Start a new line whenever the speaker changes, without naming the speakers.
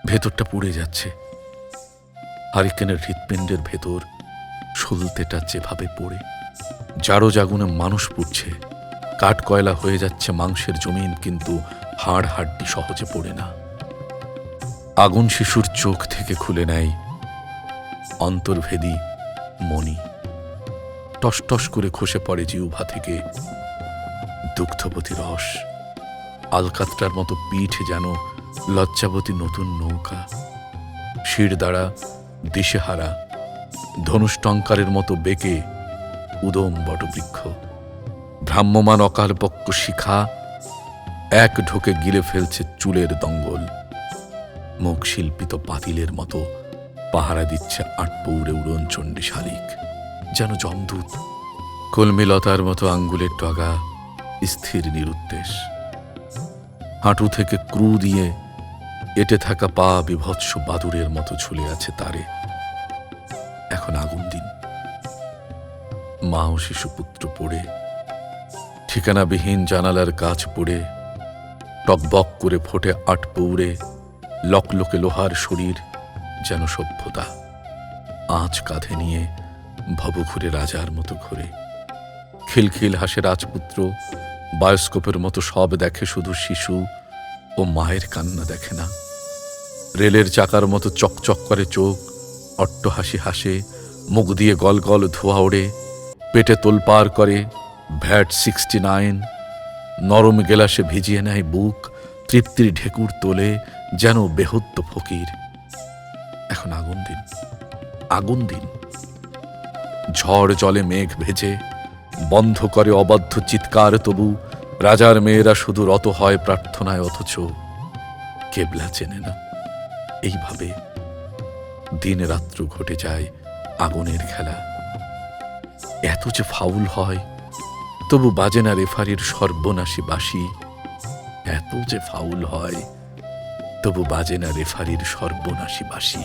ভেতরটা পুড়ে যাচ্ছে। হারিকেনের হৃৎপিণ্ডের ভেতর সলতেটা যেভাবে পড়ে, জারো জাগুনে মানুষ পুড়ছে। কাঠ কয়লা হয়ে যাচ্ছে মাংসের জমিন, কিন্তু হাড় হাড্ডি সহজে পড়ে না। আগুন শিশুর চোখ থেকে খুলে নেয় অন্তর্ভেদী মণি। টস টস করে খসে পড়ে জিহ্বা থেকে দুগ্ধবতী রস। আলকাতরার মতো পিঠ যেন লজ্জাবতী নতুন নৌকা। শির দ্বারা দিশেহারা ধনুষ্টঙ্কারের মতো বেঁকে উদম বটবৃক্ষ। ভ্রাম্যমান অকালপক্ষ শিখা এক ঢোকে গিলে ফেলছে চুলের দঙ্গল। মুখ শিল্পিত পাতিলের মতো পাহারা দিচ্ছে আটপৌড়ে উড়নচণ্ডী শালিক, যেন যমদূত। কলমিলতার মতো আঙ্গুলের ডগা স্থির নিরুদ্দেশ। হাঁটু থেকে ক্রু দিয়ে এঁটে থাকা পা বিভৎস বাদুরের মতো ঝুলে আছে তারে। এখন আগুন দিন। মা ও শিশুপুত্র পড়ে, ঠিকানাবিহীন জানালার কাজ পড়ে, টকবক করে ফোটে আটপৌড়ে লকলকে লোহার শরীর, যেন সভ্যতা। আঁচ কাঁধে নিয়ে ভবঘুরে রাজার মতো ঘুরে। খিলখিল হাসে রাজপুত্র, বায়োস্কোপের মতো সব দেখে, শুধু শিশু ও মায়ের কান্না দেখে না। রেলের চাকার মতো চকচক করে চোখ, অট্টহাসি হাসে, মুখ দিয়ে গল গল ধোঁয়া ওড়ে, পেটে তোলপার করে ভ্যাট 69। নরম গেলাসে ভিজিয়ে নেয় বুক, তৃপ্তির ঢেকুর তোলে যেন বেহদ্দ ফকির। এখন আগুন দিন, আগুন দিন। ঝড় জলে মেঘ ভেজে বন্ধ করে অবাধ্য চিৎকার, তবু রাজার মেয়েরা শুধু রত হয় প্রার্থনায়, অথচ কেবলা চেনে না। এইভাবে দিন রাত্র ঘটে যায় আগুনের খেলা। এত যে ফাউল হয়, তবু বাজে না রেফারির সর্বনাশী বাঁশি। এত যে ফাউল হয়, তবু বাজে না রেফারির সর্বনাশী বাঁশি।